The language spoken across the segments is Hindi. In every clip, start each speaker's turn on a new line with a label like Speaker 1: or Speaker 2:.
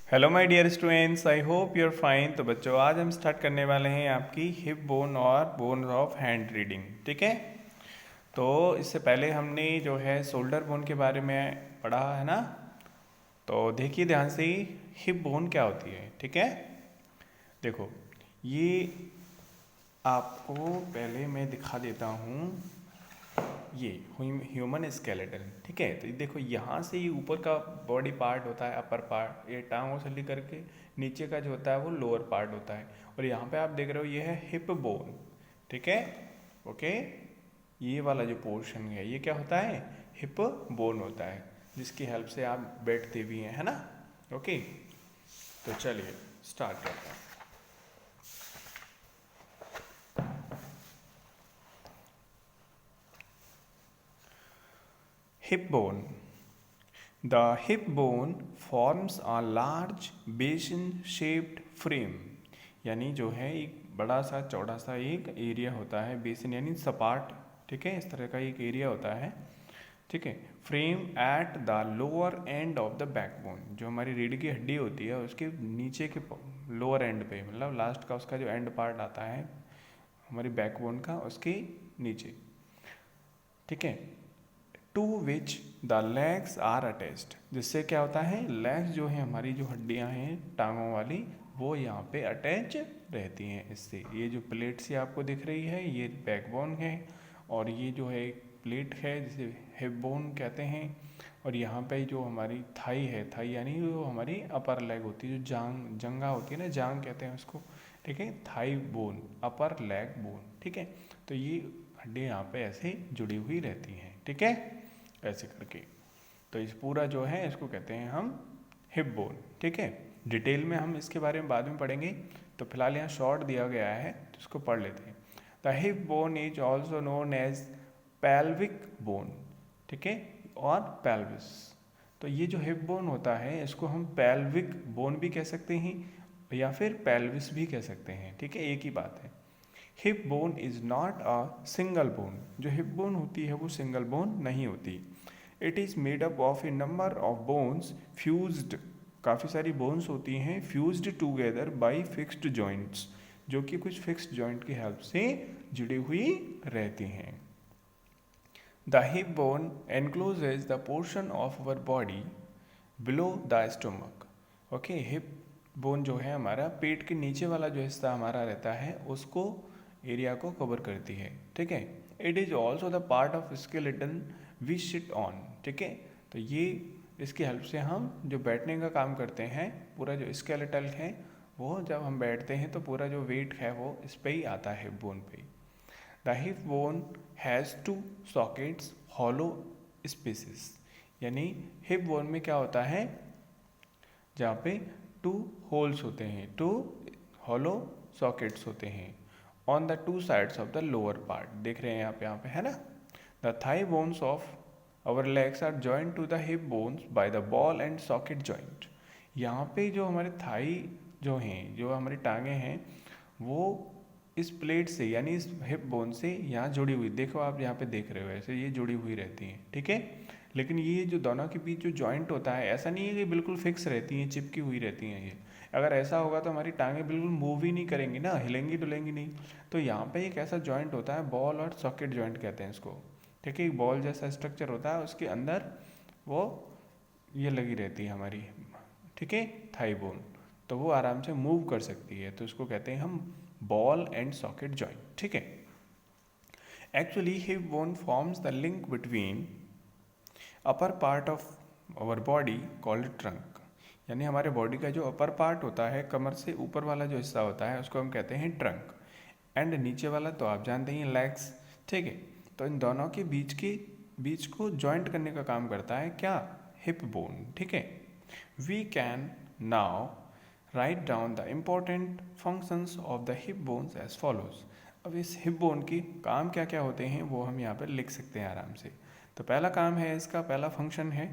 Speaker 1: Hello my dear students, I hope you are fine. तो बच्चों, आज हम स्टार्ट करने वाले हैं आपकी हिप बोन और बोन ऑफ हैंड रीडिंग। ठीक है। तो इससे पहले हमने जो है शोल्डर बोन के बारे में पढ़ा है ना। तो देखिए ध्यान से, हिप बोन क्या होती है। ठीक है, देखो ये आपको पहले मैं दिखा देता हूँ। ये ह्यूमन स्केलेटन। ठीक है, तो ये देखो यहाँ से ये ऊपर का बॉडी पार्ट होता है, अपर पार्ट, ये टांगों से लेकर के नीचे का जो होता है वो लोअर पार्ट होता है। और यहाँ पे आप देख रहे हो ये है हिप बोन। ठीक है, ओके। ये वाला जो पोर्शन है ये क्या होता है, हिप बोन होता है, जिसकी हेल्प से आप बैठते भी हैं, है ना। ओके, तो चलिए स्टार्ट करते हैं। Hip bone. The hip bone forms a large basin shaped frame, यानी जो है एक बड़ा सा चौड़ा सा एक एरिया होता है, बेसिन यानी सपाट। ठीक है, इस तरह का एक एरिया होता है। ठीक है, frame at the lower end of the backbone, जो हमारी रीढ़ की हड्डी होती है उसके नीचे के लोअर एंड पे, मतलब लास्ट का उसका जो एंड पार्ट आता है हमारी बैकबोन का, उसके नीचे। ठीक है, to which the legs are attached, जिससे क्या होता है, लेग्स जो है हमारी जो हड्डियां हैं टांगों वाली, वो यहाँ पे अटैच रहती हैं इससे। ये जो प्लेट सी आपको दिख रही है ये बैकबोन है, और ये जो है प्लेट है जिसे हिप बोन कहते हैं। और यहाँ पे जो हमारी थाई है, थाई यानी जो हमारी अपर लेग होती है, जो जंगा होती है ना, जांग कहते हैं उसको। ठीक है, थाई बोन, अपर लेग बोन। ठीक है, तो ये हड्डियाँ यहाँ पे ऐसे जुड़ी हुई रहती हैं। ठीक है, ऐसे करके। तो इस पूरा जो है इसको कहते हैं हम हिप बोन। ठीक है, डिटेल में हम इसके बारे में बाद में पढ़ेंगे। तो फिलहाल यहाँ शॉर्ट दिया गया है तो इसको पढ़ लेते हैं। The hip bone is also known as pelvic bone. ठीक है, और पेल्विस। तो ये जो हिप बोन होता है इसको हम पेल्विक बोन भी कह सकते हैं या फिर पेल्विस भी कह सकते हैं। ठीक है, एक ही बात है। Hip bone is not a single bone. जो हिप बोन होती है वो सिंगल बोन नहीं होती। It is made up of A number of bones fused. काफ़ी सारी बोन्स होती हैं fused together by fixed joints, जो कि कुछ फिक्स्ड जॉइंट की हेल्प से जुड़ी हुई रहती हैं। The hip bone encloses the portion of our body below the stomach. Okay, hip bone जो है हमारा पेट के नीचे वाला जो हिस्सा हमारा रहता है उसको, एरिया को कवर करती है। ठीक है, it is also the part of skeleton we sit on. ठीक है, तो ये इसकी हेल्प से हम जो बैठने का काम करते हैं, पूरा जो स्केलेटल है वो जब हम बैठते हैं तो पूरा जो वेट है वो इस पे ही आता है, हिप बोन पे। The hip bone has two sockets hollow spaces, यानी हिप बोन में क्या होता है, जहाँ पे टू होल्स होते हैं, टू हॉलो सॉकेट्स होते हैं on the two sides of the lower part. देख रहे हैं यहाँ पे है ना। The thigh bones of our legs are joint to the hip bones by the ball and socket joint. यहाँ पे जो हमारे थाई जो हैं, जो हमारी टांगे हैं, वो इस प्लेट से यानी इस हिप बोन से यहाँ जुड़ी हुई, देखो आप यहाँ पे देख रहे हो ऐसे ये जुड़ी हुई रहती हैं। ठीक है, लेकिन ये जो दोनों के बीच जो जॉइंट होता है, ऐसा नहीं है कि बिल्कुल फिक्स रहती हैं, चिपकी हुई रहती हैं ये। अगर ऐसा होगा तो हमारी टांगें बिल्कुल मूव ही नहीं करेंगी ना, हिलेंगी डुलेंगी नहीं। तो यहाँ पे एक ऐसा जॉइंट होता है, बॉल और सॉकेट जॉइंट कहते हैं इसको। ठीक है, एक बॉल जैसा स्ट्रक्चर होता है, उसके अंदर वो ये लगी रहती है हमारी, ठीक है, थाई बोन। तो वो आराम से मूव कर सकती है, तो इसको कहते हैं हम बॉल एंड सॉकेट जॉइंट। ठीक है, actually hip bone forms the link between upper part of our body called trunk, यानी हमारे बॉडी का जो अपर पार्ट होता है, कमर से ऊपर वाला जो हिस्सा होता है उसको हम कहते हैं ट्रंक, एंड नीचे वाला तो आप जानते ही लेग्स। ठीक है, तो इन दोनों के बीच को जॉइंट करने का काम करता है क्या, हिप बोन। ठीक है, we can now write down the important functions of the hip bones as follows. अब इस हिप बोन के काम क्या क्या होते हैं वो हम यहाँ पर लिख सकते हैं आराम से। तो पहला काम है इसका, पहला फंक्शन है,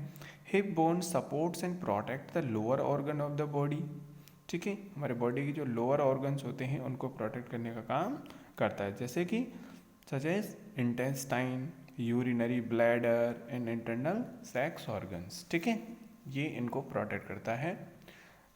Speaker 1: hip bone supports and protect the lower organ of the body. ठीक है, हमारे बॉडी की जो लोअर ऑर्गन्स होते हैं उनको प्रोटेक्ट करने का काम करता है, जैसे कि such as intestine, urinary bladder and internal sex organs. ठीक है, ये इनको प्रोटेक्ट करता है।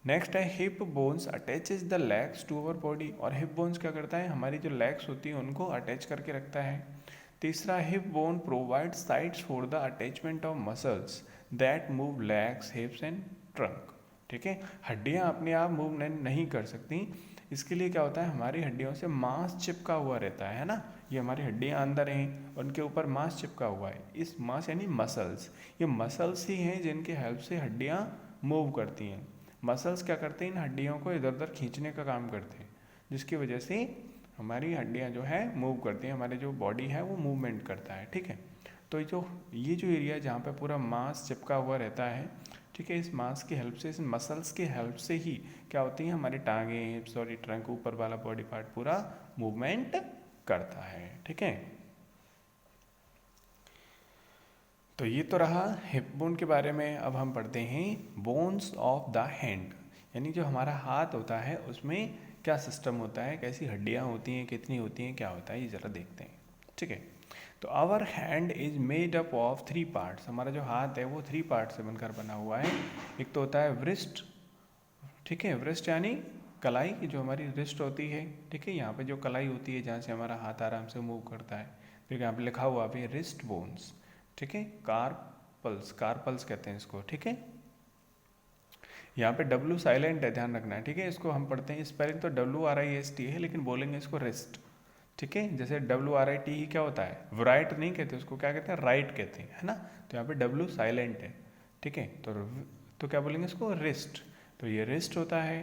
Speaker 1: नेक्स्ट है hip bones attaches the legs to our body, और हिप बोन्स क्या करता है, हमारी जो लेग्स होती है उनको अटैच करके रखता है। तीसरा, hip bone provide sites for the attachment of muscles that move legs हिप्स and trunk. ठीक है, हड्डियाँ अपने आप मूव नहीं कर सकती, इसके लिए क्या होता है, हमारी हड्डियों से मांस चिपका हुआ रहता है ना, ये हमारी हड्डियाँ अंदर हैं, उनके ऊपर मांस चिपका हुआ है। इस मांस यानी मसल्स, ये मसल्स ही हैं जिनके हेल्प से हड्डियाँ मूव करती हैं। मसल्स क्या करते हैं, इन हड्डियों को इधर उधर खींचने का काम करते हैं, जिसकी वजह से हमारी हड्डियाँ जो है मूव करती हैं, हमारे जो बॉडी है वो मूवमेंट करता है। ठीक है, तो ये जो एरिया है जहाँ पे पूरा मांस चिपका हुआ रहता है, ठीक है, इस मांस की हेल्प से, इस मसल्स की हेल्प से ही क्या होती है, हमारी टांगें, हिप्स और ट्रंक, ऊपर वाला बॉडी पार्ट पूरा मूवमेंट करता है। ठीक है, तो ये तो रहा हिप बोन के बारे में। अब हम पढ़ते हैं बोन्स ऑफ द हैंड, यानी जो हमारा हाथ होता है उसमें क्या सिस्टम होता है, कैसी हड्डियाँ होती हैं, कितनी होती हैं, क्या होता है, ये ज़रा देखते हैं। ठीक है, तो our hand is made up of 3 parts, हमारा जो हाथ है वो 3 पार्ट से बनकर बना हुआ है। एक तो होता है व्रिस्ट, ठीक है, व्रिस्ट यानी कलाई की जो हमारी रिस्ट होती है, ठीक है, यहाँ पे जो कलाई होती है जहाँ से हमारा हाथ आराम से मूव करता है, फिर यहाँ पे लिखा हुआ भी रिस्ट बोन्स। ठीक है, कार्पल्स, कार्पल्स कहते हैं इसको। ठीक है, यहाँ पे W साइलेंट है, ध्यान रखना है। ठीक है, इसको हम पढ़ते हैं, स्पेलिंग तो WRIST है, लेकिन बोलेंगे इसको रिस्ट। ठीक है, जैसे WRIT ही क्या होता है, राइट नहीं कहते उसको, क्या कहते हैं, राइट कहते हैं, है ना। तो यहाँ पे W साइलेंट है। ठीक है, तो क्या बोलेंगे इसको, रिस्ट। तो ये रिस्ट होता है।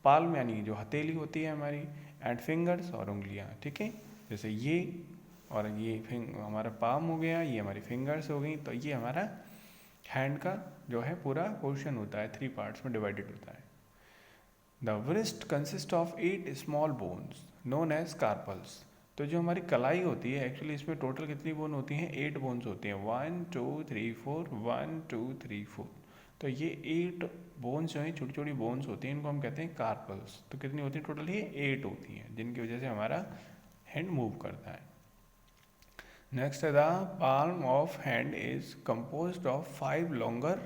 Speaker 1: पाल्म यानी जो हथेली होती है हमारी, एंड फिंगर्स और उंगलियाँ। ठीक है, जैसे ये और ये हमारा पाम हो गया, ये हमारी फिंगर्स हो गई, तो ये हमारा हैंड का जो है पूरा पोर्शन होता है, 3 पार्ट्स में डिवाइडेड होता है। The wrist consist of 8 small bones known as carpals. तो जो हमारी कलाई होती है, एक्चुअली इसमें टोटल कितनी बोन होती हैं, 8 बोन्स होती हैं, 1 2 3 4, 1 2 3 4। तो ये 8 बोन्स जो हैं, छोटी छोटी बोन्स होती हैं, इनको हम कहते हैं कार्पल्स। तो कितनी होती हैं टोटल, ये 8 होती हैं, जिनकी वजह से हमारा हैंड मूव करता है। नेक्स्ट है the palm of hand is composed of 5 longer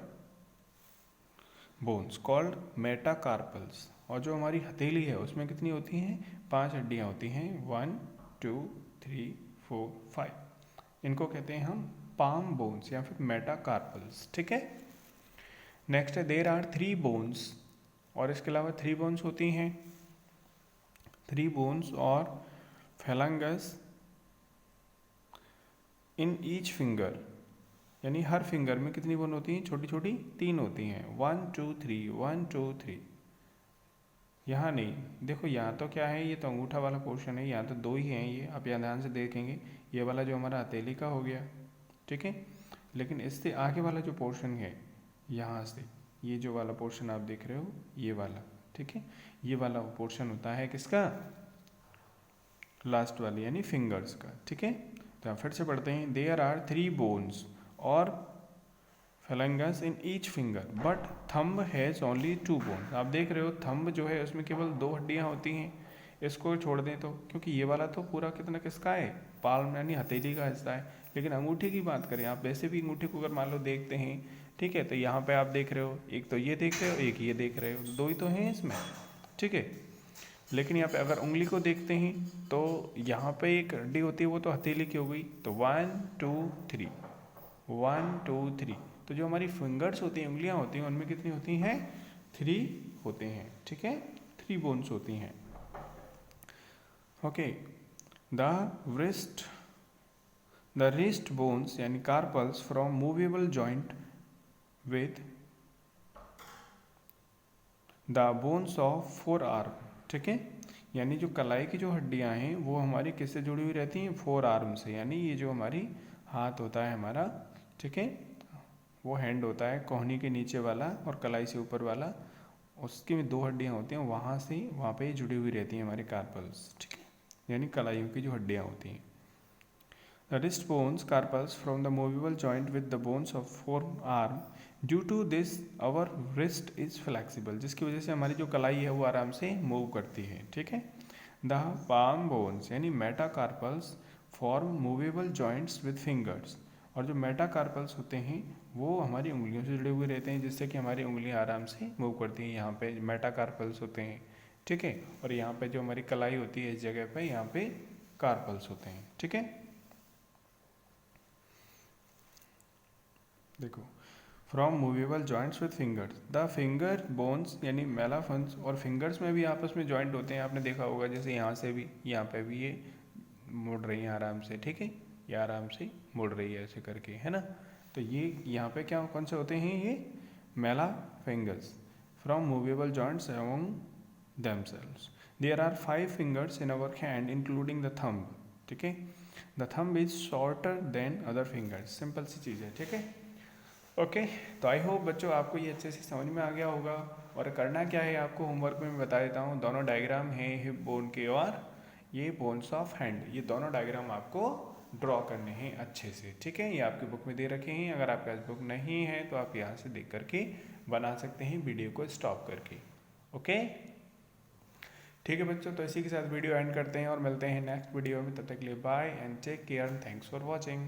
Speaker 1: bones called metacarpals. और जो हमारी हथेली है उसमें कितनी होती हैं, 5 हड्डियाँ होती हैं, 1 2 3 4 5। इनको कहते हैं हम पाम बोन्स या फिर मेटाकार्पल्स। ठीक है, नेक्स्ट है देयर आर 3 बोन्स, और इसके अलावा 3 बोन्स होती हैं, 3 बोन्स और फेलंगस इन ईच फिंगर, यानी हर फिंगर में कितनी बोन होती हैं, छोटी छोटी 3 होती हैं, 1 2 3 1 2 3। यहाँ नहीं, देखो यहाँ तो क्या है, ये तो अंगूठा वाला पोर्शन है, यहाँ तो 2 ही हैं, ये आप यहाँ ध्यान से देखेंगे, ये वाला जो हमारा हथेली का हो गया। ठीक है, लेकिन इससे आगे वाला जो पोर्शन है, यहाँ से ये जो वाला पोर्शन आप देख रहे हो, ये वाला, ठीक है, ये वाला पोर्शन होता है किसका, लास्ट वाली यानी फिंगर्स का। ठीक है, तो फिर से पढ़ते हैं, देयर आर 3 बोन्स और phalanges in each finger but thumb has only 2 bones. आप देख रहे हो थंब जो है उसमें केवल 2 हड्डियाँ होती हैं, इसको छोड़ दें तो, क्योंकि ये वाला तो पूरा कितना किसका है, पाल्म यानी हथेली का हिस्सा है। लेकिन अंगूठे की बात करें, आप वैसे भी अंगूठे को अगर मान लो देखते हैं, ठीक है, तो यहाँ पे आप देख रहे हो, एक तो ये देख रहे हो, एक ये देख रहे हो, 2 ही तो हैं इसमें। ठीक है, लेकिन यहाँ पे अगर उंगली को देखते हैं तो यहाँ पे एक हड्डी होती है, वो तो हथेली की हो गई, तो 1 2 3 1 2 3। तो जो हमारी फिंगर्स होती हैं, उंगलियाँ होती हैं, उनमें कितनी होती हैं, 3 होते हैं। ठीक है, 3 बोन्स होती हैं। ओके, द रिस्ट बोन्स यानी carpals from movable joint with the bones of 4 arm. ठीक है, यानी जो कलाई की जो हड्डियां हैं वो हमारी किससे जुड़ी हुई रहती हैं, 4 आर्म से, यानी ये जो हमारी हाथ होता है हमारा, ठीक है, वो हैंड होता है कोहनी के नीचे वाला और कलाई से ऊपर वाला, उसकी में 2 हड्डियां होती हैं, वहाँ से वहाँ पे जुड़ी हुई रहती हैं हमारी कार्पल्स। ठीक है, यानी कलाइयों की जो हड्डियाँ होती हैं। The wrist bones carpals from the movable joint with the bones of forearm. Due to this our wrist is flexible, जिसकी वजह से हमारी जो कलाई है वो आराम से मूव करती है। ठीक है, The palm bones यानी metacarpals form movable joints with fingers, और जो मेटाकार्पल्स होते हैं वो हमारी उंगलियों से जुड़े हुए रहते हैं, जिससे कि हमारी उंगलियां आराम से मूव करती हैं। यहाँ पे मेटाकार्पल्स होते हैं, ठीक है। और यहाँ पे जो हमारी कलाई होती है इस जगह पे, यहाँ पे कार्पल्स होते हैं, ठीक है। देखो, from movable joints with fingers, the finger bones यानी मेलाफन्स और फिंगर्स में भी आपस में जॉइंट होते हैं, आपने देखा होगा। जैसे यहाँ से भी, यहाँ पे भी ये मुड़ रही है आराम से, ठीक है। ये आराम से मुड़ रही है ऐसे करके, है ना। तो ये यहाँ पे क्या कौन से होते हैं, ये मेला fingers from movable joints among themselves. There are 5 fingers in our hand including the thumb, ठीक है। The thumb is shorter than other fingers. Simple सी चीज़ है, ठीक है। ओके, तो आई होप बच्चों आपको ये अच्छे से समझ में आ गया होगा। और करना क्या है आपको, होमवर्क में मैं बता देता हूँ। दोनों डायग्राम हैं हिप बोन के और ये बोन्स ऑफ हैंड, ये दोनों डायग्राम आपको ड्रॉ करने हैं अच्छे से, ठीक है। ये आपकी बुक में दे रखे हैं। अगर आपके पास बुक नहीं है तो आप यहाँ से देख करके बना सकते हैं वीडियो को स्टॉप करके। ओके, ठीक है बच्चों, तो इसी के साथ वीडियो एंड करते हैं और मिलते हैं नेक्स्ट वीडियो में। तब तक के लिए bye and take care, thanks for watching.